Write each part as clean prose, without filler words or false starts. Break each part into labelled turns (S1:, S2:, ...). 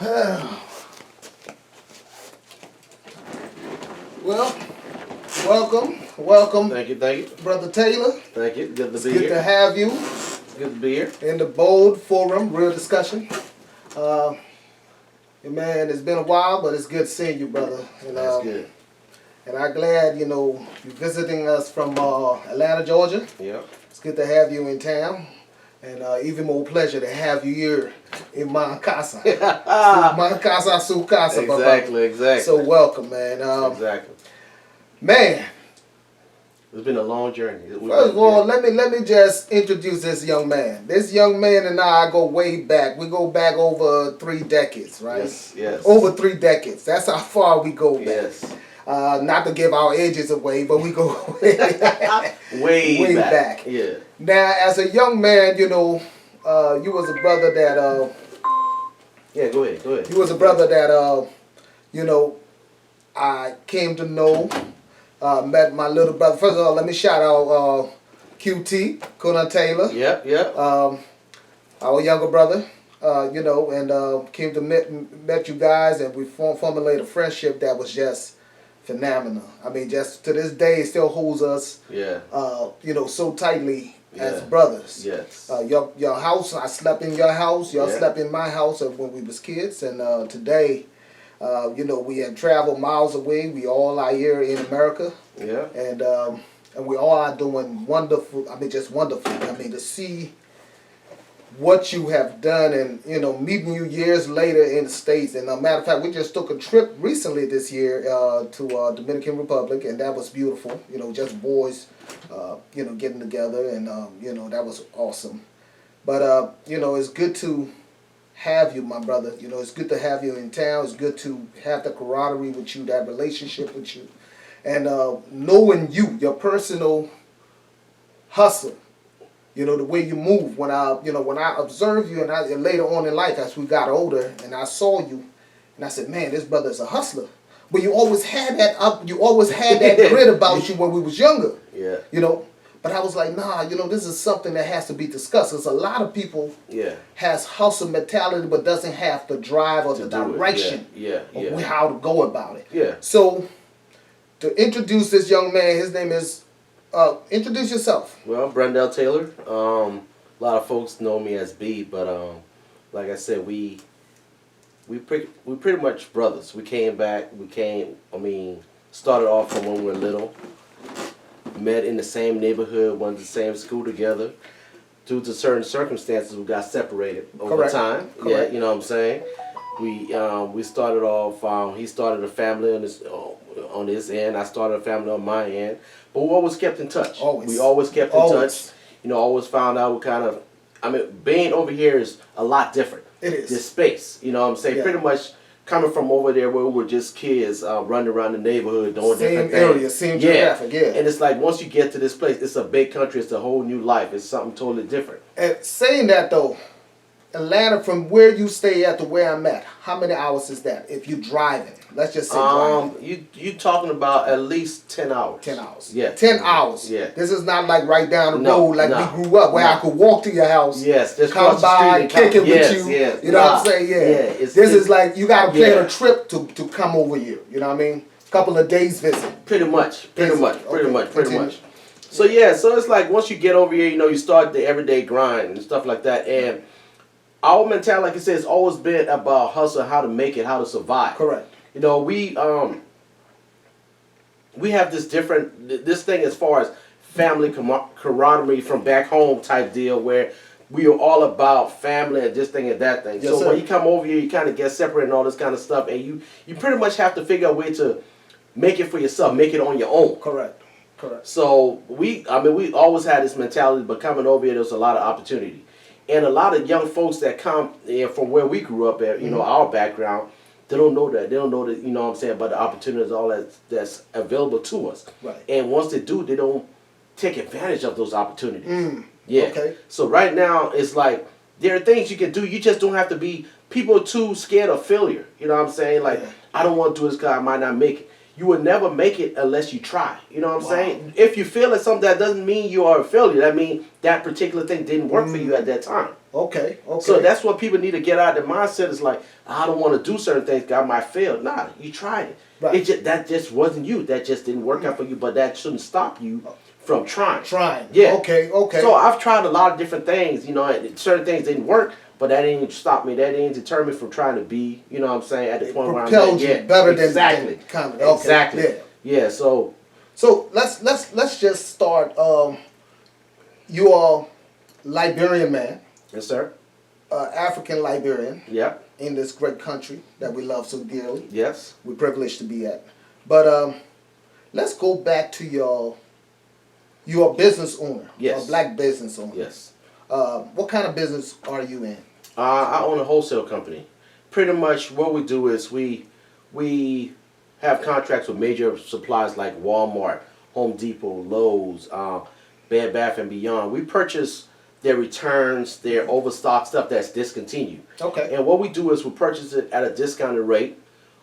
S1: Well, welcome,
S2: Thank you,
S1: Brother Taylor.
S2: thank you. Good to
S1: It's
S2: be
S1: good
S2: here.
S1: to have you
S2: Good to be here.
S1: in the Bold Forum, real discussion. Uh, Man, it's been a while, but it's good seeing you, brother. And,
S2: That's good.
S1: And I'm glad, you're visiting us from Atlanta, Georgia.
S2: Yep.
S1: It's good to have you in town. And even more pleasure to have you here in my casa. My casa, su casa.
S2: Exactly.
S1: So welcome, man.
S2: Exactly.
S1: Man,
S2: It's been a long journey.
S1: first of all, let me just introduce this young man. This young man and I go way back. We go back over 3 decades, right?
S2: Yes.
S1: Over 3 decades. That's how far we go back.
S2: Yes.
S1: Not to give our ages away, but we go
S2: Way
S1: back.
S2: Yeah.
S1: Now, as a young man, you was a brother that
S2: Yeah. Go ahead.
S1: you was a brother that I came to know. Met my little brother. First of all, let me shout out QT, Conan Taylor.
S2: Yep.
S1: Our younger brother. And came to met you guys, and we formulated a friendship that was just phenomenal. I mean, just to this day, it still holds us.
S2: Yeah.
S1: So tightly as
S2: Yeah.
S1: brothers.
S2: Yes.
S1: Your house, I slept in your house. Y'all
S2: Yeah.
S1: slept in my house when we was kids, and today. We have traveled miles away. We all are here in America,
S2: Yeah.
S1: and we all are doing wonderful. I mean, just wonderful. I mean, to see what you have done, and meeting you years later in the States. And a matter of fact, we just took a trip recently this year to Dominican Republic, and that was beautiful. Just boys, getting together, and that was awesome. But it's good to have you, my brother. It's good to have you in town. It's good to have the camaraderie with you, that relationship with you, and knowing you, your personal hustle. The way you move. When I observed you, and later on in life, as we got older, and I saw you, and I said, man, this brother's a hustler. But you always had that grit about you when we was younger.
S2: Yeah.
S1: But I was like, nah, this is something that has to be discussed. Because a lot of people
S2: Yeah.
S1: has hustle mentality, but doesn't have the drive or the direction of how to go about it.
S2: Yeah.
S1: So, to introduce this young man, his name is, introduce yourself.
S2: Well, Brendel Taylor. A lot of folks know me as B, but like I said, we pretty much brothers. We came back. Started off from when we were little. Met in the same neighborhood, went to the same school together. Due to certain circumstances, we got separated over time.
S1: Correct.
S2: Yeah, you know what I'm saying. We started off. He started a family on his end. I started a family on my end. But we always kept in touch. We always kept in touch. Always found out what kind of. Being over here is a lot different.
S1: It is.
S2: This space, you know what I'm saying.
S1: Yeah.
S2: Pretty much. Coming from over there where we were just kids running around the neighborhood doing different things.
S1: Same area, same geographic, yeah.
S2: And it's like once you get to this place, it's a big country, it's a whole new life. It's something totally different.
S1: And saying that though, Atlanta, from where you stay at to where I'm at, how many hours is that if you driving? Let's just say driving.
S2: You talking about at least 10 hours.
S1: 10 hours.
S2: Yeah.
S1: 10 hours.
S2: Yeah.
S1: This is not like right down the
S2: No,
S1: road like
S2: no,
S1: we grew up where
S2: no.
S1: I could walk to your house.
S2: Yes, just
S1: come
S2: cross the street
S1: by,
S2: and
S1: kick it
S2: yes,
S1: with you.
S2: yes.
S1: You know what I'm saying? Yeah.
S2: This
S1: is like you got to plan
S2: yeah.
S1: a trip to come over here. You know what I mean? Couple of days visit.
S2: Pretty much.
S1: Continue.
S2: So yeah, so it's like once you get over here, you start the everyday grind and stuff like that. And our mentality, like I said, has always been about hustle, how to make it, how to survive.
S1: Correct.
S2: We have this thing as far as family camaraderie from back home type deal where we are all about family and this thing and that thing.
S1: Yes,
S2: so
S1: sir.
S2: when you come over here, you kind of get separated and all this kind of stuff, and you pretty much have to figure out a way to make it for yourself, make it on your own.
S1: Correct.
S2: So we always had this mentality, but coming over here, there's a lot of opportunity. And a lot of young folks that come from where we grew up at, our background, they don't know that. They don't know that, you know what I'm saying, about the opportunities, all that's available to us.
S1: Right.
S2: And once they do, they don't take advantage of those opportunities. Yeah.
S1: Okay.
S2: So right now, it's like, there are things you can do. You just don't have to be, people are too scared of failure. You know what I'm saying? Like, I don't want to do this because I might not make it. You will never make it unless you try. You know what I'm saying? If you feel at something, that doesn't mean you are a failure. That means that particular thing didn't work for you at that time.
S1: Okay. Okay.
S2: So that's what people need to get out of their mindset. Is like, I don't want to do certain things. I might fail. Nah, you tried it.
S1: Right.
S2: That just wasn't you. That just didn't work out for you. But that shouldn't stop you from trying.
S1: Trying.
S2: Yeah.
S1: Okay. Okay.
S2: So I've tried a lot of different things. You know, and certain things didn't work, but that didn't stop me. That didn't deter me from trying to be. You know what I'm saying? At the
S1: It
S2: point where I'm
S1: propelled
S2: at.
S1: you
S2: Yeah.
S1: better
S2: Exactly.
S1: than comedy. Okay.
S2: Exactly.
S1: Yeah.
S2: Yeah. So
S1: So let's just start. You are Liberian man,
S2: yes, sir.
S1: African Liberian
S2: Yep.
S1: in this great country that we love so dearly.
S2: Yes.
S1: We're privileged to be at. But let's go back to you're a business owner.
S2: Yes.
S1: A black business owner.
S2: Yes.
S1: What kind of business are you in?
S2: I own a wholesale company. Pretty much what we do is we have contracts with major suppliers like Walmart, Home Depot, Lowe's, Bed Bath and Beyond. We purchase their returns, their overstock stuff that's discontinued.
S1: Okay.
S2: And what we do is we purchase it at a discounted rate.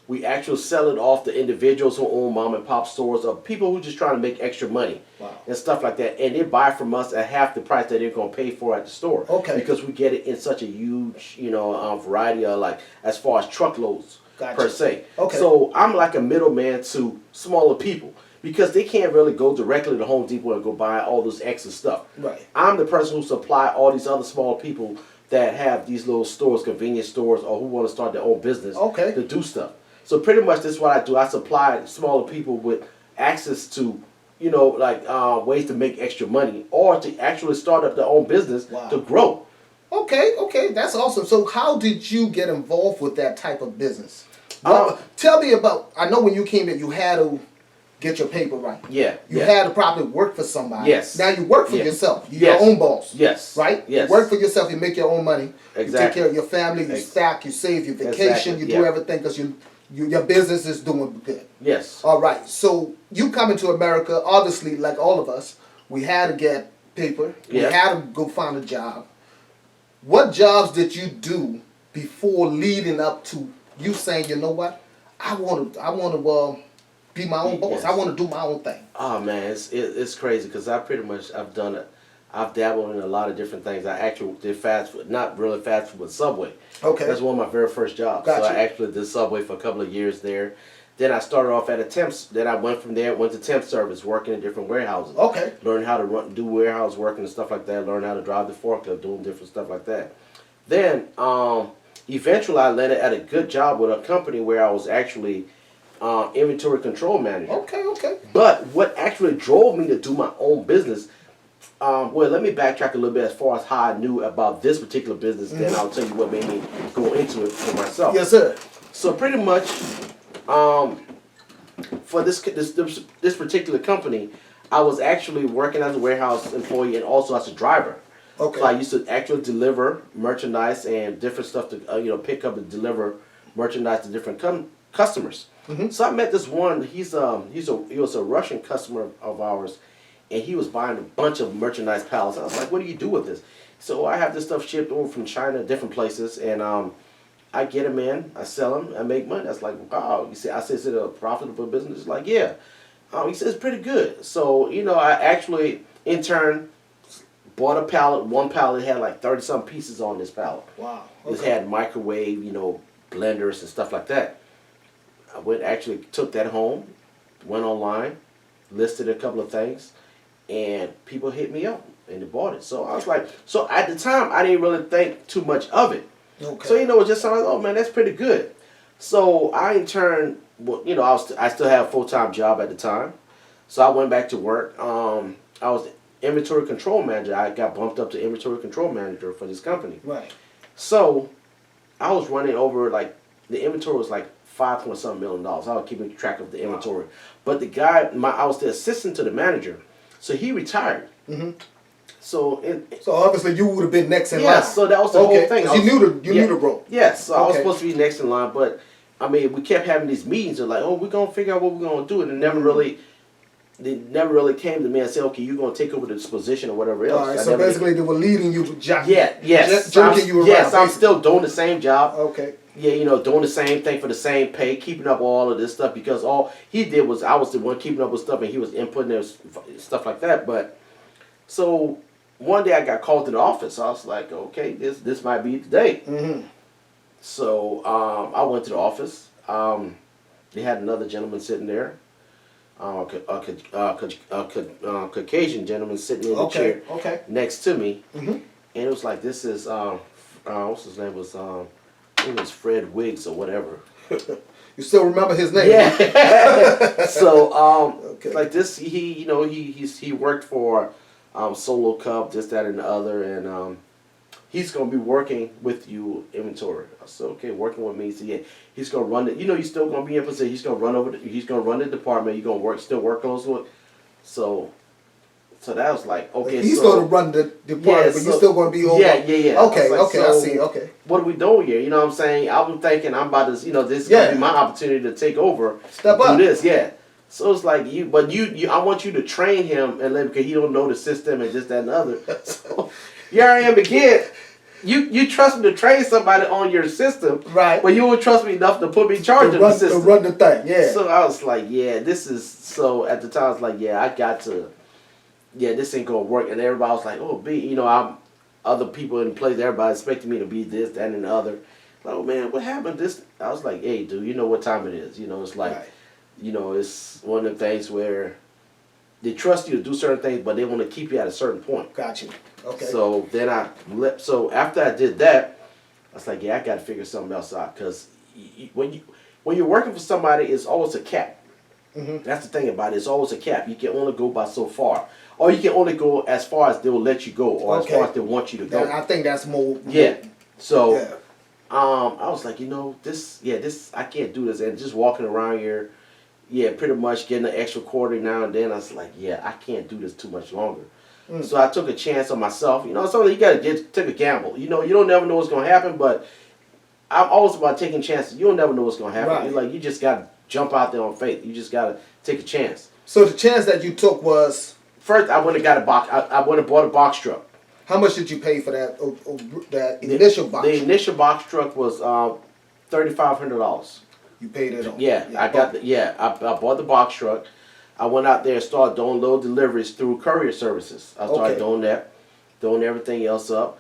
S2: We actually sell it off to individuals who own mom and pop stores or people who just trying to make extra money.
S1: Wow.
S2: And stuff like that. And they buy from us at half the price that they're going to pay for at the store.
S1: Okay.
S2: Because we get it in such a huge, variety of like as far as truckloads
S1: Gotcha.
S2: per se.
S1: Okay.
S2: So I'm like a middleman to smaller people because they can't really go directly to Home Depot and go buy all this extra stuff.
S1: Right.
S2: I'm the person who supply all these other small people that have these little stores, convenience stores, or who want to start their own business
S1: Okay.
S2: to do stuff. So pretty much this is what I do. I supply smaller people with access to, ways to make extra money or to actually start up their own business
S1: Wow.
S2: to grow.
S1: Okay, that's awesome. So how did you get involved with that type of business?
S2: Uh,
S1: Tell me about, I know when you came in, you had to get your paper right.
S2: Yeah.
S1: You
S2: yeah.
S1: had to probably work for somebody.
S2: Yes.
S1: Now you work for
S2: Yeah.
S1: yourself. You're
S2: Yes.
S1: your own boss.
S2: Yes.
S1: Right?
S2: Yes.
S1: You work for yourself, you make your own money. You take
S2: Exactly.
S1: care of your family, you stack, you save, you vacation,
S2: Exactly,
S1: you do
S2: yeah.
S1: everything because your business is doing good.
S2: Yes.
S1: All right. So you come into America, obviously, like all of us, we had to get paper.
S2: Yeah.
S1: We had to go find a job. What jobs did you do before leading up to you saying, you know what, I want to be my own boss.
S2: Yes.
S1: I want to do my own thing.
S2: Oh man, it's crazy because I've done it. I've dabbled in a lot of different things. I actually did fast food, not really fast food, but Subway.
S1: Okay.
S2: That's one of my very first jobs.
S1: Gotcha.
S2: So I actually did Subway for a couple of years there. Then I started off at a temps. Then I went from there, went to temp service, working in different warehouses.
S1: Okay.
S2: Learned how to do warehouse work and stuff like that. Learned how to drive the forklift, doing different stuff like that. Then eventually I landed at a good job with a company where I was actually inventory control manager.
S1: Okay.
S2: But what actually drove me to do my own business, let me backtrack a little bit as far as how I knew about this particular business, then I'll tell you what made me go into it for myself.
S1: Yes, sir.
S2: So pretty much, for this particular company, I was actually working as a warehouse employee and also as a driver.
S1: Okay.
S2: So I used to actually deliver merchandise and different stuff to pick up and deliver merchandise to different customers.
S1: Mhm.
S2: So I met this one. He was a Russian customer of ours, and he was buying a bunch of merchandise pallets. I was like, "What do you do with this?" So I have this stuff shipped over from China, different places, and I get them in, I sell them, I make money. That's like, wow. You see, I said, "Is it a profitable business?" He's like, "Yeah." He said, "It's pretty good." So I actually in turn bought a pallet. One pallet had like 30-some pieces on this pallet.
S1: Wow.
S2: It
S1: Okay.
S2: had microwave, blenders and stuff like that. I actually took that home, went online, listed a couple of things, and people hit me up and they bought it. So I was like, so at the time I didn't really think too much of it.
S1: Okay.
S2: So it just sounded like, oh man, that's pretty good. So I in turn, I still had a full-time job at the time, so I went back to work. I was inventory control manager. I got bumped up to inventory control manager for this company.
S1: Right.
S2: So I was running over the inventory was like $5.something million. I was keeping track of the inventory. But the guy, I was the assistant to the manager, so he retired.
S1: Mhm.
S2: So
S1: So obviously you would have been next in line.
S2: yeah, so that was the
S1: Okay,
S2: whole thing.
S1: 'cause you knew the role.
S2: Yes, so I was
S1: Okay.
S2: supposed to be next in line, but I mean, we kept having these meetings of like, oh, we're gonna figure out what we're gonna do, and they never really came to me and said, okay, you're gonna take over this position or whatever else.
S1: All right.
S2: I
S1: So
S2: never-
S1: basically they were leading you,
S2: yes,
S1: jerking you around.
S2: yes, I'm
S1: basically.
S2: still doing the same job.
S1: Okay.
S2: Yeah, doing the same thing for the same pay, keeping up all of this stuff because all he did was I was the one keeping up with stuff and he was inputting their stuff like that. But so one day I got called to the office. I was like, okay, this might be the day.
S1: Mm-hmm.
S2: So I went to the office. They had another gentleman sitting there, Caucasian gentleman sitting in the chair
S1: Okay.
S2: next to me,
S1: Mm-hmm.
S2: and it was like, this is what's his name was I think it was Fred Wiggs or whatever.
S1: You still remember his name?
S2: Yeah. So
S1: Okay.
S2: like this, he worked for Solo Cup, this, that, and the other, and he's gonna be working with you inventory. I said, okay, working with me. So yeah, he's gonna run it. You're still gonna be in position. He's gonna run over. He's gonna run the department. You're gonna still work close with. So that was like, okay.
S1: He's
S2: so,
S1: going to run the department, but you're still going to be over.
S2: Yeah.
S1: Okay,
S2: I was like,
S1: I
S2: so
S1: see. Okay.
S2: what are we doing here? You know what I'm saying? I'm thinking I'm about to, this is gonna be my opportunity to take over.
S1: Step
S2: do
S1: up.
S2: this, yeah. So it's like I want you to train him and because he don't know the system and this, that, and the other. So here I am again. You trust me to train somebody on your system,
S1: Right.
S2: but you won't trust me enough to put me in charge of the system.
S1: To run the thing, yeah.
S2: So I was like, yeah, this is so. At the time, I was like, yeah, I got to. Yeah, this ain't gonna work. And everybody was like, oh, I'm other people in place. Everybody expected me to be this, that, and the other. Like, oh man, what happened? This. I was like, hey, dude, you know what time it is. It's like,
S1: Right.
S2: It's one of the things where they trust you to do certain things, but they want to keep you at a certain point.
S1: Got you. Okay.
S2: So then so after I did that, I was like, yeah, I got to figure something else out because when you're working for somebody, it's always a cap.
S1: Mm-hmm.
S2: That's the thing about it. It's always a cap. You can only go by so far, or you can only go as far as they'll let you go, or as far as they want you to go.
S1: I think that's more.
S2: Yeah. So,
S1: Yeah.
S2: I was like, this I can't do this, and just walking around here, pretty much getting an extra quarter now and then. I was like, I can't do this too much longer. So I took a chance on myself. Something you gotta take a gamble. You don't never know what's gonna happen, but I'm always about taking chances. You don't never know what's gonna happen.
S1: Right.
S2: You're like, you just gotta jump out there on faith. You just gotta take a chance.
S1: So the chance that you took was,
S2: First, I went and got a box. I went and bought a box truck.
S1: how much did you pay for that? That initial box.
S2: The initial box truck was $3,500.
S1: You paid it on.
S2: I bought the box truck. I went out there and started doing load deliveries through courier services. I started doing that, doing everything else up.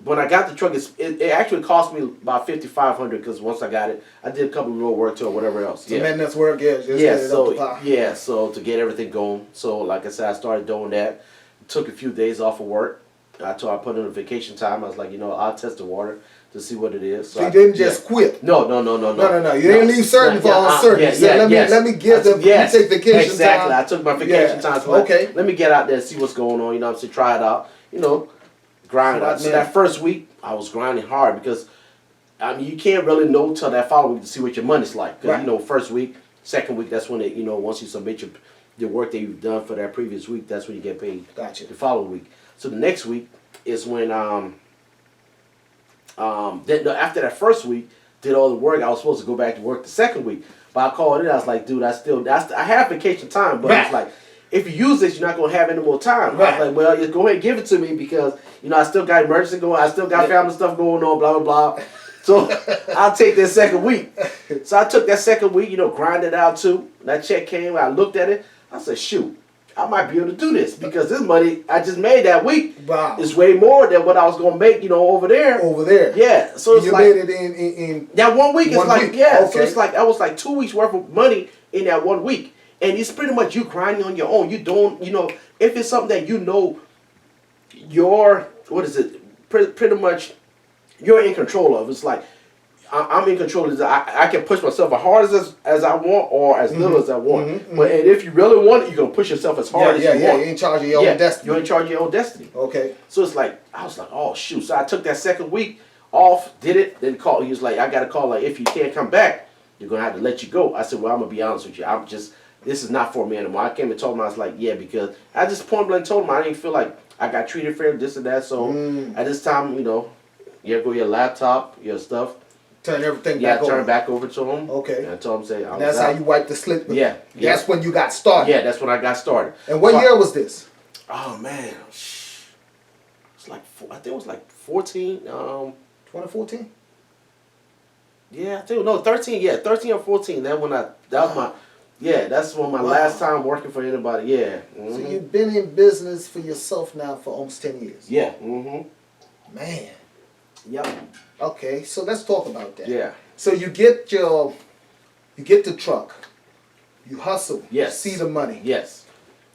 S2: When I got the truck, it actually cost me about $5,500 because once I got it, I did a couple of little work to it, whatever else.
S1: The maintenance work, just get it up the pot.
S2: So to get everything going. So like I said, I started doing that. Took a few days off of work. I put in a vacation time. I was like, I'll test the water to see what it is.
S1: So you didn't just quit.
S2: No.
S1: You didn't leave certain for uncertain. You said, let me give them.
S2: Yes,
S1: take vacation
S2: exactly.
S1: time.
S2: I took my vacation time. So let me get out there and see what's going on. I'm saying, try it out. Grind out. So that first week, I was grinding hard because you can't really know till that following week to see what your money's like. Because first week, second week, that's when once you submit your work that you've done for that previous week, that's when you get paid.
S1: Gotcha.
S2: The following week. So the next week is when then after that first week, did all the work. I was supposed to go back to work the second week, but I called it. I was like, dude, I have vacation time, but it's like, if you use this, you're not gonna have any more time.
S1: Right.
S2: I was like, well, just go ahead and give it to me because I still got emergency going. I still got family stuff going on. Blah blah blah. So I'll take that second week. So I took that second week. Grinded out too. That check came. I looked at it. I said, shoot, I might be able to do this because this money I just made that week is way more than what I was gonna make. Over there.
S1: Over there.
S2: Yeah. So it's
S1: you
S2: like
S1: made it in
S2: that 1 week. It's like
S1: week. Okay.
S2: So it's like I was like 2 weeks worth of money in that 1 week. And it's pretty much you grinding on your own. You don't, if it's something that pretty much you're in control of. It's like, I'm in control of this. I can push myself as hard as I want or as little as I want. But and if you really want it, you're going to push yourself as hard as you want.
S1: You're in charge of your own destiny.
S2: You're in charge of your own destiny.
S1: Okay.
S2: So it's like, I was like, oh, shoot. So I took that second week off, did it, then called. He was like, I got to call, like, if you can't come back, you're going to have to let you go. I said, well, I'm going to be honest with you. This is not for me anymore. I came and told him, I was like, because I just point blank told him I didn't feel like I got treated fair, this and that. So at this time, you go your laptop, your stuff.
S1: Turn everything back over.
S2: Turn back over to him.
S1: Okay.
S2: And I told him,
S1: that's how you wipe the slip.
S2: Yeah.
S1: That's when you got started.
S2: Yeah, that's when I got started.
S1: And what year was this?
S2: Oh, man. It's like, I think it was like 14.
S1: 2014?
S2: Yeah, I think, no, 13. Yeah, 13 or 14. That was Yeah, that's one of my
S1: Wow.
S2: last time working for anybody. Yeah.
S1: So you've been in business for yourself now for almost 10 years.
S2: Yeah.
S1: Man.
S2: Yep.
S1: Okay, so let's talk about that.
S2: Yeah.
S1: So you get the truck, you hustle,
S2: Yes.
S1: you see the money.
S2: Yes.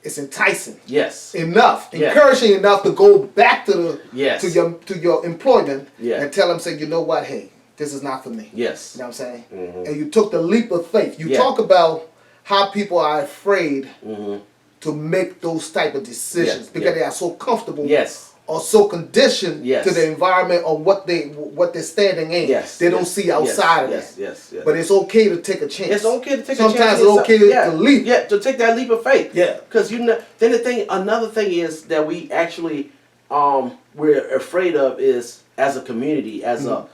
S1: It's enticing
S2: Yes.
S1: enough,
S2: Yeah.
S1: encouraging enough to go back to the
S2: Yes.
S1: to your employment
S2: Yeah.
S1: and tell them, say, you know what, hey, this is not for me.
S2: Yes.
S1: You know what I'm saying?
S2: Mhm.
S1: And you took the leap of faith. You
S2: Yeah.
S1: talk about how people are afraid
S2: Mhm.
S1: to make those type of decisions
S2: Yeah.
S1: because
S2: Yeah.
S1: they are so comfortable
S2: Yes.
S1: or so conditioned
S2: Yes.
S1: to the environment or what they're standing in.
S2: Yes.
S1: They don't
S2: Yes.
S1: see outside of
S2: yes.
S1: that.
S2: Yes. Yes.
S1: But it's okay to take a chance.
S2: It's okay to take
S1: Sometimes
S2: a chance.
S1: it's okay
S2: yeah.
S1: to leap.
S2: Yeah, to take that leap of faith.
S1: Yeah.
S2: Because then another thing is that we actually we're afraid of is as a community, as a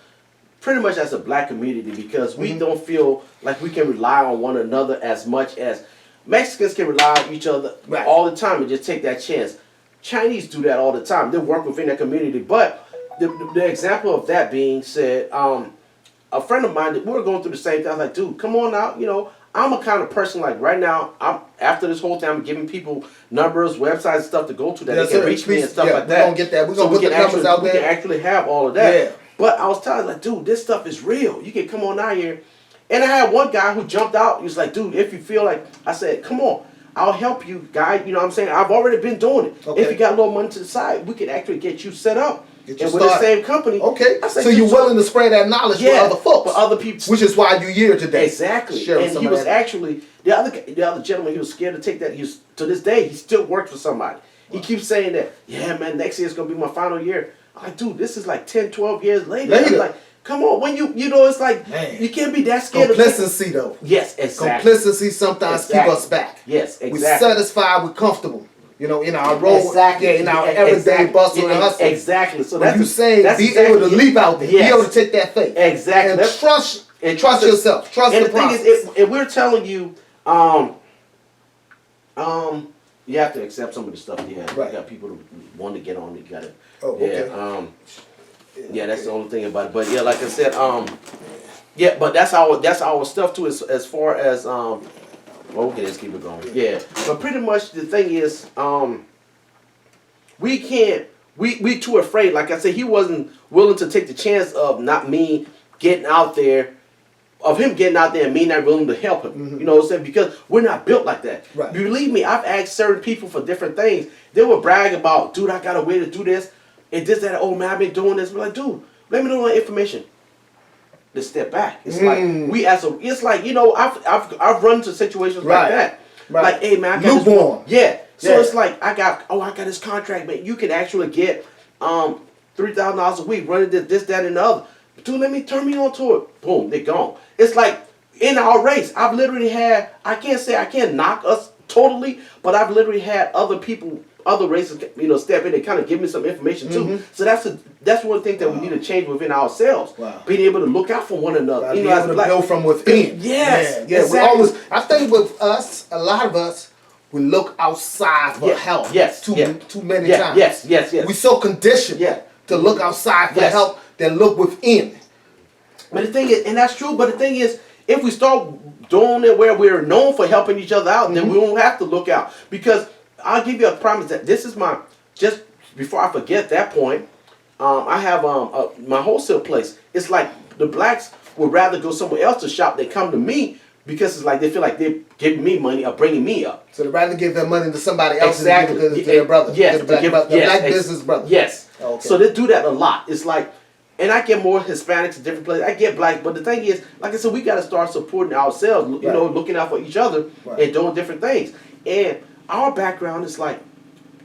S2: pretty much as a black community, because we don't feel like we can rely on one another as much as Mexicans can rely on each other
S1: Right.
S2: all the time and just take that chance. Chinese do that all the time. They work within their community. But the example of that being said, a friend of mine, we were going through the same thing. I was like, dude, come on out. You know, I'm a kind of person like right now, after this whole time, I'm giving people numbers, websites, and stuff to go to that
S1: Yes,
S2: they can
S1: sir.
S2: reach me and
S1: Please,
S2: stuff
S1: yeah,
S2: like
S1: we're
S2: that.
S1: gonna get that. We're
S2: So
S1: gonna put
S2: we
S1: the
S2: can
S1: numbers
S2: actually,
S1: out
S2: we
S1: there.
S2: can actually have all of that.
S1: Yeah.
S2: But I was telling like, dude, this stuff is real. You can come on out here. And I had one guy who jumped out. He was like, dude, if you feel like, I said, come on. I'll help you, guy. You know what I'm saying? I've already been doing it.
S1: Okay.
S2: If you got a little money to the side, we could actually get you set up.
S1: Get you
S2: And with the
S1: started.
S2: same company.
S1: Okay.
S2: I said,
S1: So you're willing to spread that knowledge
S2: yeah,
S1: for other folks.
S2: for other people.
S1: Which is why you're here today.
S2: Exactly.
S1: Sharing
S2: And
S1: some
S2: he
S1: of
S2: was
S1: that.
S2: actually the other gentleman. He was scared to take that. He was, to this day, he still works for somebody. He keeps saying that, yeah, man, next year is gonna be my final year. I'm like, dude, this is like 10, 12 years later. I'm like, come on, when you know, it's like
S1: Man.
S2: you can't be that scared.
S1: Complacency though.
S2: Yes, exactly.
S1: Complacency sometimes keep us back.
S2: Yes,
S1: We're
S2: exactly.
S1: satisfied, we're comfortable. You know, in our role,
S2: Exactly.
S1: yeah, in our
S2: Yeah,
S1: everyday
S2: exactly.
S1: bustle and
S2: Yeah,
S1: hustle.
S2: exactly. So
S1: When
S2: that's
S1: you say
S2: that's
S1: be
S2: exactly
S1: able to
S2: it.
S1: leap out there,
S2: Yes.
S1: be able to take that faith,
S2: Exactly.
S1: and
S2: That's-
S1: trust
S2: and
S1: trust yourself, trust
S2: and
S1: the
S2: the thing
S1: process.
S2: is, if we're telling you, you have to accept some of the stuff you have.
S1: Right.
S2: You got people who want to get on. You got to.
S1: Oh,
S2: yeah.
S1: okay.
S2: Yeah, that's the only thing about it. But yeah, like I said, yeah, but that's our stuff too. As far as well, okay, let's keep it going. Yeah, but pretty much the thing is, we can't. We too afraid. Like I said, he wasn't willing to take the chance of not me getting out there, of him getting out there and me not willing to help him. You know what I'm saying? Because we're not built like that.
S1: Right.
S2: Believe me, I've asked certain people for different things. They would brag about, dude, I got a way to do this. And this, that, oh man, I've been doing this. We're like, dude, let me know that information. Let's step back. It's like it's like, you know, I've run into situations
S1: Right.
S2: like that.
S1: Right.
S2: Like, hey man, I got
S1: Lukewarm.
S2: this. Yeah. So
S1: Yeah.
S2: it's like I got this contract, man. You can actually get $3,000 a week running this, that, and the other. Dude, turn me on to it. Boom, they're gone. It's like in our race, I've literally had, I can't knock us totally, but I've literally had other people, other races, you know, step in and kind of give me some information too. So that's one thing that we need to change within ourselves.
S1: Wow.
S2: Being able to look out for one another.
S1: Gotta
S2: You
S1: be
S2: know,
S1: able
S2: as
S1: to
S2: black,
S1: build from within.
S2: Yes,
S1: Yeah. We
S2: exactly.
S1: always. I think with us, a lot of us, we look outside for
S2: Yeah,
S1: help.
S2: yes,
S1: Too
S2: yeah.
S1: too many
S2: Yeah,
S1: times.
S2: yes.
S1: We so conditioned.
S2: Yeah.
S1: To look outside for
S2: Yes.
S1: help than look within.
S2: But the thing is, and that's true, but the thing is, if we start doing it where we're known for helping each other out, then we won't have to look out. Because I'll give you a promise that this is just before I forget that point, I have my wholesale place. It's like the blacks would rather go somewhere else to shop than come to me because it's like they feel like they're giving me money or bringing me up.
S1: So they'd rather give their money to somebody else
S2: Exactly.
S1: than give it to their brother.
S2: Yes.
S1: To the black, black business brother.
S2: Yes.
S1: Okay.
S2: So they do that a lot. It's like, and I get more Hispanics in different places. I get blacks, but the thing is, like I said, we got to start supporting ourselves. You
S1: Right.
S2: know, looking out for each other
S1: Right.
S2: and doing different things. And our background is like,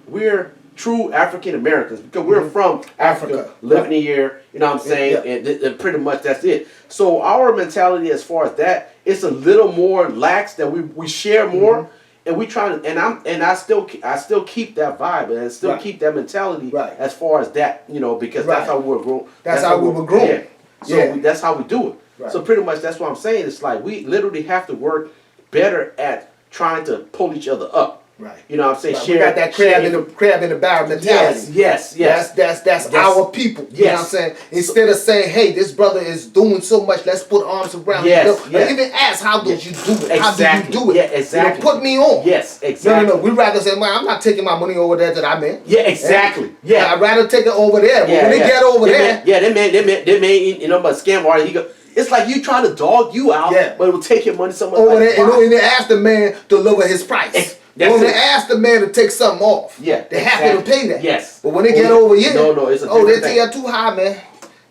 S2: we're true African Americans because we're from Africa,
S1: Africa.
S2: living here. You know what I'm saying?
S1: Yeah.
S2: And pretty much that's it. So our mentality as far as that, it's a little more lax that we share more. And we try to, and I still keep that vibe and I still
S1: Right.
S2: keep that mentality
S1: Right.
S2: as far as that, you know, because
S1: Right.
S2: that's how we were grown.
S1: That's how we were grown.
S2: Yeah. So
S1: Yeah.
S2: that's how we do it.
S1: Right.
S2: So pretty much that's what I'm saying. It's like we literally have to work better at trying to pull each other up.
S1: Right.
S2: You know what I'm saying?
S1: Right. We got that crab in the barrel mentality.
S2: Yes.
S1: That's our people. You know what I'm saying? Instead of saying, hey, this brother is doing so much, let's put arms around him. Or even ask, how did you do it? How do you do it?
S2: Yeah, exactly.
S1: Put me on.
S2: Yes, exactly.
S1: No. We'd rather say, man, I'm not taking my money over there that I'm in.
S2: Yeah, exactly. Yeah.
S1: I'd rather take it over there. But when they get over there.
S2: They may, you know, but scam artist, it's like you trying to dog you out, but it will take your money somewhere.
S1: Over there, and they ask the man to lower his price. When they ask the man to take something off, they have to pay that.
S2: Yes.
S1: But when they get over here,
S2: it's a
S1: they tell you too high, man.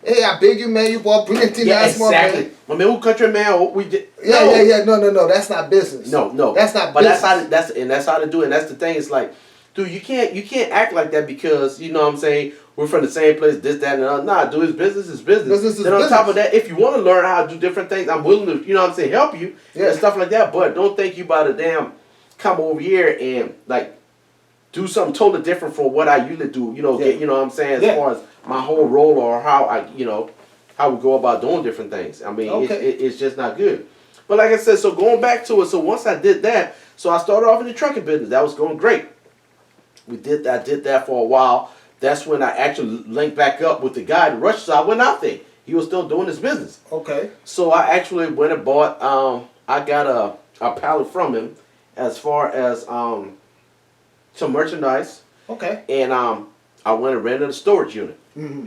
S1: Hey, I beg you, man. You bought plenty nice more, man.
S2: I mean, who country man? We did.
S1: No. That's not business.
S2: No.
S1: That's not
S2: but
S1: business.
S2: That's how to do it. And that's the thing. It's like, dude, you can't act like that because you know what I'm saying. We're from the same place, this, that, and the other. Nah, dude, it's business is business.
S1: Business is
S2: then on
S1: business.
S2: top of that, if you want to learn how to do different things, I'm willing to, you know what I'm saying, help you and stuff like that. But don't think you about to damn come over here and like do something totally different from what I usually do. You know, get, you know what I'm saying, as far as my whole role or how I, you know, how we go about doing different things. I mean, it's just not good. But like I said, so going back to it, so once I did that, so I started off in the trucking business. That was going great. I did that for a while. That's when I actually linked back up with the guy in Russia. So I went out there. He was still doing his business.
S1: Okay.
S2: So I actually went and bought, I got a pallet from him as far as some merchandise.
S1: Okay.
S2: And I went and rented a storage unit.
S1: Mm-hmm.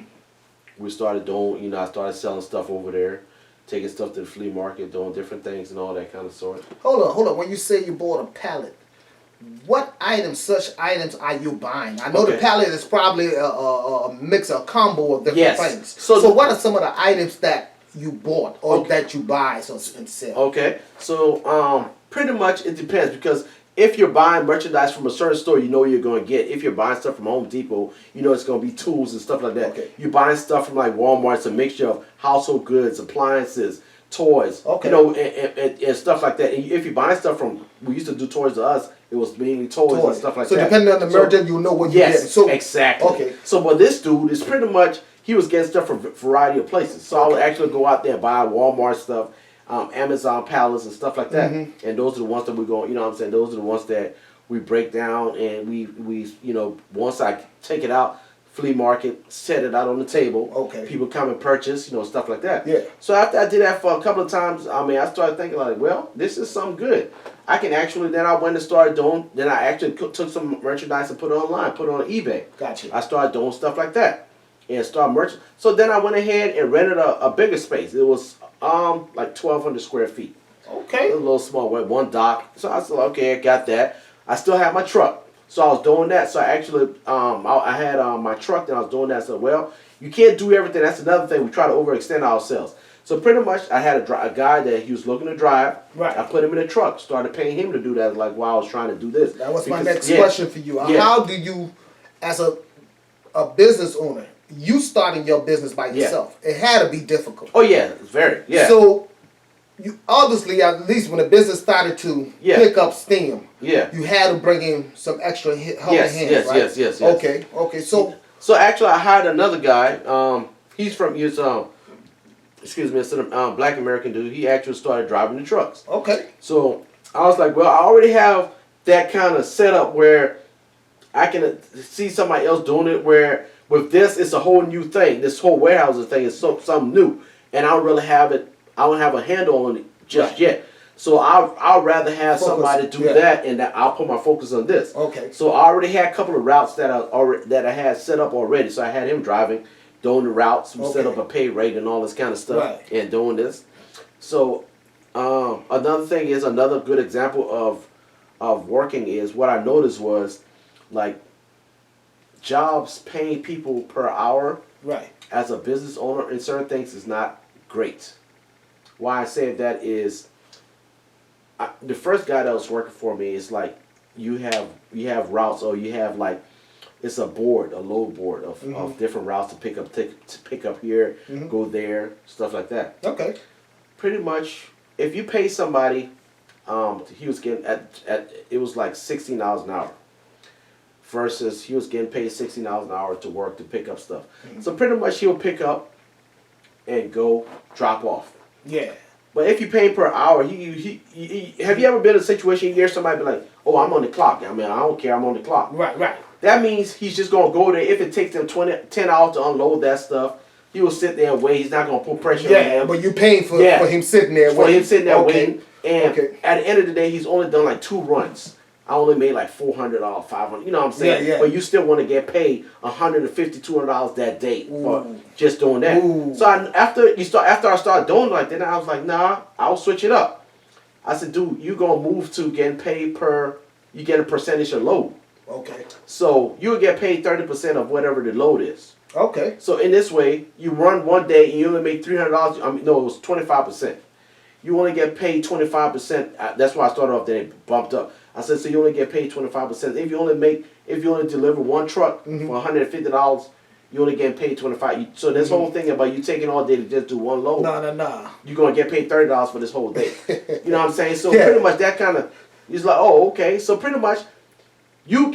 S2: We started doing, you know, I started selling stuff over there, taking stuff to the flea market, doing different things and all that kind of sort.
S1: Hold on. When you say you bought a pallet, what such items are you buying? I know the pallet is probably a mix, a combo of different things. So what are some of the items that you bought or that you buy and sell? Okay,
S2: so pretty much it depends because if you're buying merchandise from a certain store, you know what you're going to get. If you're buying stuff from Home Depot, you know it's going to be tools and stuff like that.
S1: Okay.
S2: You're buying stuff from like Walmart, it's a mixture of household goods, appliances, toys, you know, and stuff like that. And if you're buying stuff from, we used to do Toys R Us, it was mainly toys and stuff like that.
S1: So depending on the merchant, you know what you get.
S2: So exactly. Okay. So but this dude is pretty much, he was getting stuff from a variety of places. So I would actually go out there and buy Walmart stuff, Amazon pallets and stuff like that. Mm-hmm. And those are the ones that we're going, you know what I'm saying, those are the ones that we break down and we you know, once I take it out, flea market, set it out on the table. Okay. People come and purchase, you know, stuff like that. Yeah. So after I did that for a couple of times, I mean, I started thinking like, well, this is something good. I can actually, then I went and started doing, then I actually took some merchandise and put it online, put it on eBay. Gotcha. I started doing stuff like that and started merch. So then I went ahead and rented a bigger space. It was like 1,200 square feet. Okay. A little small, one dock. So I said, okay, I got that. I still had my truck. So I was doing that. So I actually, I had my truck and I was doing that. So, well, you can't do everything. That's another thing. We try to overextend ourselves. So pretty much I had a guy that he was looking to drive. Right. I put him in a truck. Started paying him to do that like while I was trying to do this. That was my next question for you. Yeah. How do you, as a business owner, you starting your business by yourself, it had to be difficult. Oh, yeah. Very. Yeah. So you obviously, at least when the business started to pick up steam, you had to bring in some extra helping hands, right? Yes. Okay. So actually, I hired another guy. He's it's a black American dude. He actually started driving the trucks. Okay. So I was like, well, I already have that kind of setup where I can see somebody else doing it. Where with this, it's a whole new thing. This whole warehousing thing is something new, and I don't really have it. I don't have a handle on it just yet. So I'd rather have somebody do that, and I'll put my focus on this. Okay. So I already had a couple of routes that I had set up already. So I had him driving, doing the routes, we set up a pay rate and all this kind of stuff, and doing this. So another thing is, another good example of working is what I noticed was like jobs paying people per hour. Right. As a business owner in certain things is not great. Why I say that is, the first guy that was working for me is like, you have routes, or you have like, it's a board, a load board of different routes to pick up here, go there, stuff like that. Okay. Pretty much, if you pay somebody, he was getting it was like $16 an hour. Versus he was getting paid $16 an hour to work to pick up stuff. So pretty much he'll pick up and go drop off. Yeah. But if you pay per hour, have you ever been in a situation you hear somebody be like, oh, I'm on the clock. I mean, I don't care. I'm on the clock.
S1: Right.
S2: That means he's just gonna go there. If it takes them 10 hours to unload that stuff, he will sit there and wait. He's not gonna put pressure on
S1: Yeah,
S2: him.
S1: but you paying for him sitting there
S2: For him sitting there
S1: Okay.
S2: waiting. And at the end of the day, he's only done like 2 runs. I only made like $400, $500. You know what I'm saying?
S1: Yeah.
S2: But you still want to get paid $150, $200 that day for
S1: Ooh.
S2: just doing that.
S1: Ooh.
S2: So after I started doing like that, I was like, nah, I'll switch it up. I said, dude, you gonna move to getting paid you get a percentage of load.
S1: Okay.
S2: So you'll get paid 30% of whatever the load is.
S1: Okay.
S2: So in this way, you run one day and you only make $300. I mean, no, it was 25%. You only get paid 25%. That's why I started off there, bumped up. I said, so you only get paid 25%. If you only deliver one truck for $150, you only get paid 25. So this whole thing about you taking all day to just do one load.
S1: Nah.
S2: You're gonna get paid $30 for this whole day. You know what I'm saying? So
S1: Yeah.
S2: pretty much that kind of, he's like, oh, okay. So pretty much,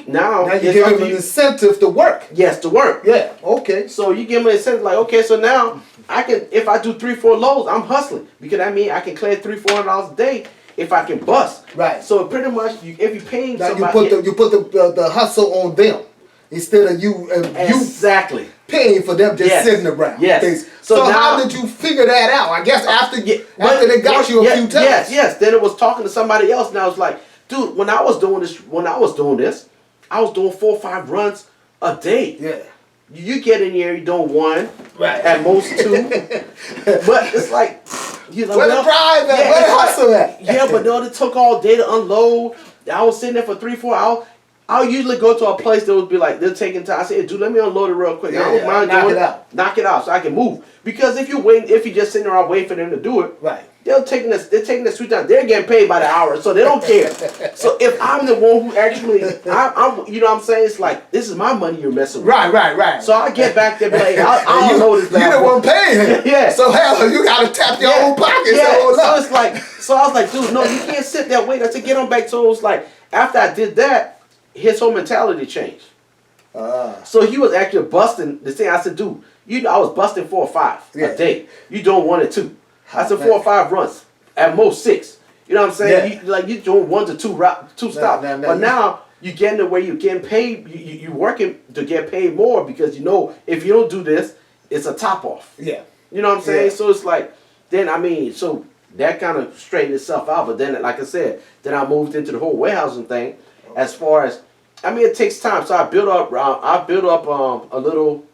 S2: now
S1: you give him an incentive to work.
S2: Yes, to work.
S1: Yeah. Okay.
S2: So you give me a sense like, okay, so now I can, if I do 3-4 loads, I'm hustling because I mean I can clear $300-$400 a day if I can bust.
S1: Right.
S2: So pretty much, if you're paying
S1: Now
S2: somebody,
S1: you put the hustle on them instead of you
S2: exactly
S1: paying for them just sitting around.
S2: Yes.
S1: So
S2: now,
S1: how did you figure that out? I guess after they got you a few times.
S2: Yes. Then it was talking to somebody else, and I was like, dude, when I was doing this, I was doing 4 or 5 runs a day.
S1: Yeah.
S2: You get in here, you doing 1,
S1: right,
S2: at most 2, but it's like, you know,
S1: where the drive at? Where the hustle at?
S2: Yeah, but no, it took all day to unload. I was sitting there for 3-4 hours. I'll usually go to a place that would be like, they're taking time. I say, hey, dude, let me unload it real quick. I don't mind doing it. Knock it out so I can move. Because if you just sitting around waiting for them to do it,
S1: right,
S2: they're taking the sweet time. They're getting paid by the hour, so they don't care. So if I'm the one who actually, I'm you know what I'm saying? It's like, this is my money you're messing with.
S1: Right.
S2: So I get back there and be like, I'll unload this bad
S1: You the
S2: boy.
S1: one paying him.
S2: Yeah.
S1: So hell, you gotta tap your own pockets.
S2: Yeah. So it's like, so I was like, dude, no, you can't sit there waiting. I said, get on back. So it was like, after I did that, his whole mentality changed. So he was actually busting the thing. I said, dude, I was busting 4 or 5 a day. You doing 1 or 2. I said 4 or 5 runs, at most 6. You know what I'm saying?
S1: Yeah.
S2: You doing 1 to 2 stops. But now you getting to where you getting paid. You working to get paid more because you know if you don't do this, it's a top off.
S1: Yeah.
S2: You know what I'm saying?
S1: Yeah.
S2: So it's like, then I mean, so that kind of straightened itself out. But then, like I said, then I moved into the whole warehousing thing. As far as, I mean, it takes time. So I built up a little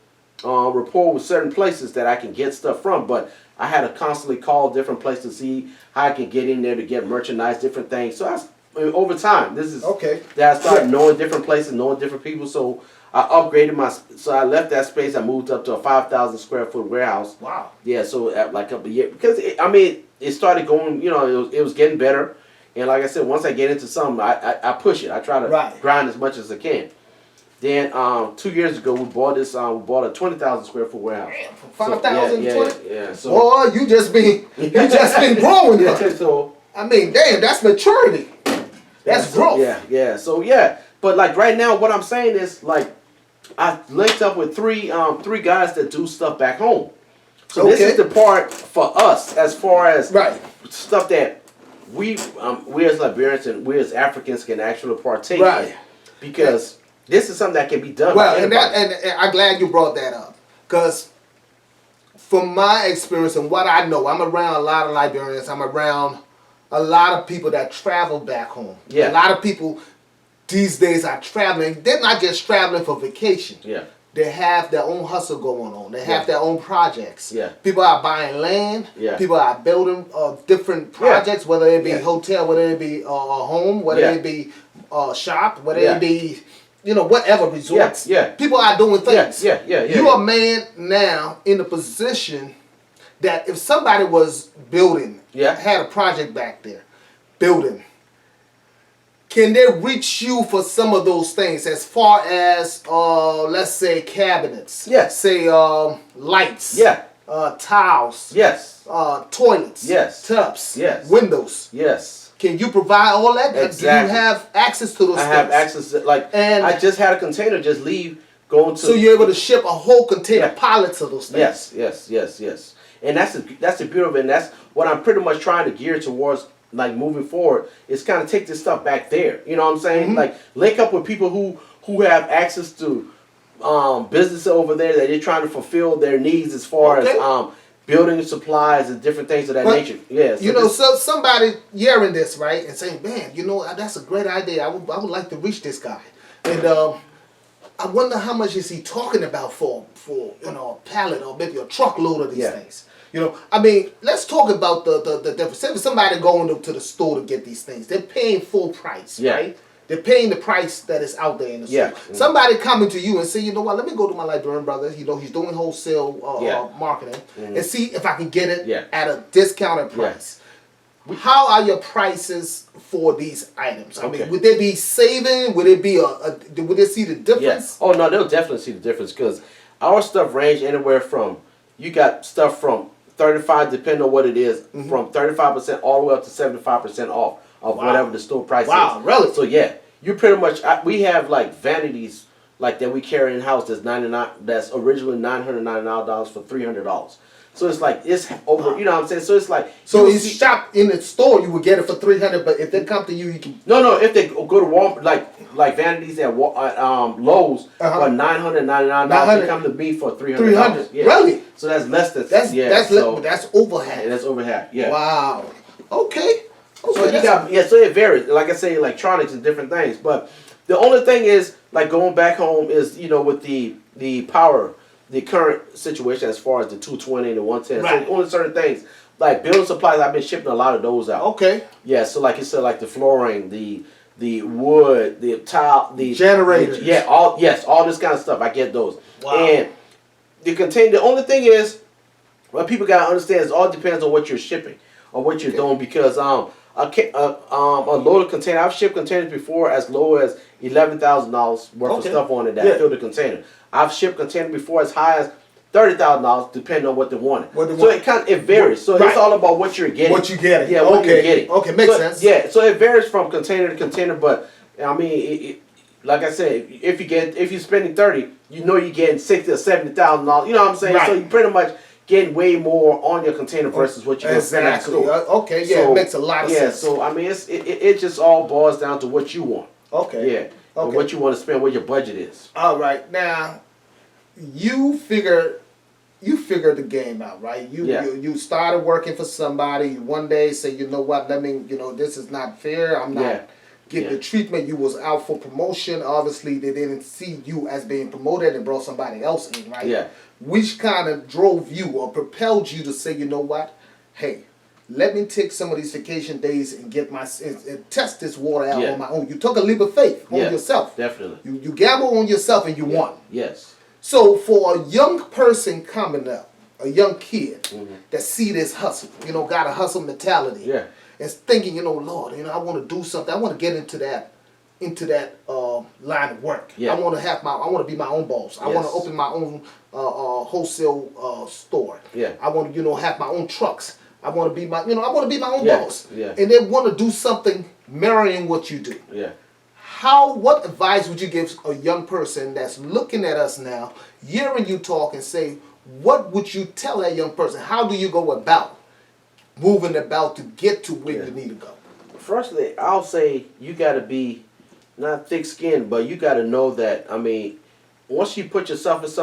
S2: rapport with certain places that I can get stuff from. But I had to constantly call different places to see how I can get in there to get merchandise, different things. So over time, this is that I started knowing different places, knowing different people. So I upgraded so I left that space. I moved up to a 5,000 square foot warehouse.
S1: Wow.
S2: Yeah. So at like a year, because it started going. You know, it was getting better. And like I said, once I get into something, I push it. I try to grind as much as I can. Then 2 years ago, we bought a 20,000 square foot warehouse.
S1: Damn, from 5,000 to 20?
S2: Yeah. So,
S1: boy, you just been growing.
S2: So
S1: I mean, damn, that's maturity. That's growth.
S2: Yeah. So but like right now, what I'm saying is like I linked up with three guys that do stuff back home. So this is the part for us as far as stuff that we as Liberians and we as Africans can actually partake in, because this is something that can be done.
S1: Well, and I'm glad you brought that up, because from my experience and what I know, I'm around a lot of Liberians. I'm around a lot of people that travel back home.
S2: Yeah.
S1: A lot of people these days are traveling. They're not just traveling for vacation.
S2: Yeah.
S1: They have their own hustle going on. They have their own projects.
S2: Yeah.
S1: People are buying land.
S2: Yeah.
S1: People are building different projects, whether it be hotel, whether it be a home, whether it be a shop, whether it be, whatever, resorts.
S2: Yeah.
S1: People are doing things.
S2: Yeah.
S1: You're a man now in a position that if somebody was building, had a project back there, building, can they reach you for some of those things as far as, let's say, cabinets?
S2: Yes.
S1: Say, lights.
S2: Yeah.
S1: Tiles.
S2: Yes.
S1: Toilets.
S2: Yes.
S1: Tubs.
S2: Yes.
S1: Windows.
S2: Yes.
S1: Can you provide all that?
S2: Exactly.
S1: Do you have access to those things?
S2: I have access to, and I just had a container just leave going to.
S1: So you're able to ship a whole container pallets of those things?
S2: Yes. And that's the beauty of it. And that's what I'm pretty much trying to gear towards like moving forward is kind of take this stuff back there. You know what I'm saying? Like link up with people who have access to business over there that they're trying to fulfill their needs as far
S1: Okay.
S2: as building supplies and different things of that
S1: But,
S2: nature. Yeah, so
S1: You know,
S2: this-
S1: so somebody hearing this, right, and saying, "Man, you know, that's a great idea. I would like to reach this guy." And I wonder how much is he talking about for you know, a pallet or maybe a truckload of these
S2: Yeah.
S1: things. You know, I mean, let's talk about the difference. Say if somebody going to the store to get these things, they're paying full price,
S2: Yeah.
S1: right? They're paying the price that is out there in the
S2: Yeah.
S1: store. Somebody coming to you and say, you know what, let me go to my librarian brother. You know, he's doing wholesale
S2: Yeah.
S1: marketing and see if I can get it
S2: Yeah.
S1: at a discounted
S2: Yeah.
S1: price. How are your prices for these items? I
S2: Okay.
S1: mean, would they be saving? Would it be would they see the difference?
S2: Yes. Oh no, they'll definitely see the difference because our stuff range anywhere from you got stuff from 35, depending on what it is, from 35% all the way up to 75% off of
S1: Wow.
S2: whatever the store price
S1: Wow,
S2: is.
S1: really?
S2: So yeah, you pretty much we have like vanities like that we carry in house that's 99. That's originally $999 for $300. So it's like it's over. You know what I'm saying? So it's like
S1: So
S2: you
S1: you
S2: see-
S1: shop in the store, you would get it for 300. But if they come to you, you can.
S2: No, if they go to Walmart, like vanities at Lowe's
S1: Uh-huh.
S2: for $999,
S1: $900.
S2: they come to me for $300.
S1: 300.
S2: Yeah.
S1: Really?
S2: So that's less than
S1: That's
S2: so,
S1: that's over half.
S2: that's over half. Yeah.
S1: Wow. Okay. Okay.
S2: So you
S1: that's-
S2: got so it varies. Like I say, electronics and different things. But the only thing is, like going back home is with the power, the current situation as far as the 220 and the 110.
S1: Right.
S2: So only certain things like building supplies. I've been shipping a lot of those out.
S1: Okay.
S2: Yeah, so like you said, like the flooring, the wood, the tile, the
S1: Generators.
S2: all this kind of stuff. I get those.
S1: Wow.
S2: And the contain. The only thing is, what people gotta understand is it all depends on what you're shipping or what you're doing because a loaded container. I've shipped containers before as low as $11,000 worth of
S1: Okay.
S2: stuff on it that
S1: Yeah.
S2: fill the container. I've shipped containers before as high as $30,000 depending on what they wanted.
S1: What they
S2: So
S1: want.
S2: it varies. So
S1: Right.
S2: it's all about what you're getting.
S1: What you getting.
S2: Yeah, what
S1: Okay.
S2: you're getting.
S1: Okay, makes
S2: So,
S1: sense.
S2: Yeah, so it varies from container to container, but I mean, like I said, if you're spending 30, you're getting $60,000 or $70,000. You know what I'm saying?
S1: Right.
S2: So you pretty much getting way more on your container versus what you're spending in the
S1: Exactly.
S2: store.
S1: Okay. Yeah, it makes a lot of
S2: yeah,
S1: sense.
S2: so I mean, it just all boils down to what you want.
S1: Okay.
S2: Yeah, and
S1: Okay.
S2: what you want to spend, what your budget is.
S1: All right. Now, you figure the game out, right?
S2: Yeah.
S1: You started working for somebody. You one day say, you know what? This is not fair. I'm not
S2: Yeah.
S1: getting
S2: Yeah.
S1: the treatment. You was out for promotion. Obviously, they didn't see you as being promoted and brought somebody else in, right?
S2: Yeah.
S1: Which kind of drove you or propelled you to say, you know what? Hey, let me take some of these vacation days and get and test this water out
S2: Yeah.
S1: on my own. You took a leap of faith on
S2: Yeah,
S1: yourself.
S2: definitely.
S1: You gamble on yourself and you won.
S2: Yes.
S1: So for a young person coming up, a young kid that see this hustle, got a hustle mentality,
S2: Yeah.
S1: and thinking, Lord, I want to do something. I want to get into that line of work.
S2: Yeah.
S1: I want to be my own boss. I want to
S2: Yes.
S1: open my own wholesale store.
S2: Yeah.
S1: I want to have my own trucks. I want to be my own
S2: Yeah.
S1: boss.
S2: Yeah.
S1: And they want to do something mirroring what you do.
S2: Yeah.
S1: What advice would you give a young person that's looking at us now, hearing you talk and say, what would you tell that young person? How do you go about moving about to get to where you need to go?
S2: Firstly, I'll say you got to be not thick-skinned, but you got to know that. I mean, once you put yourself in something.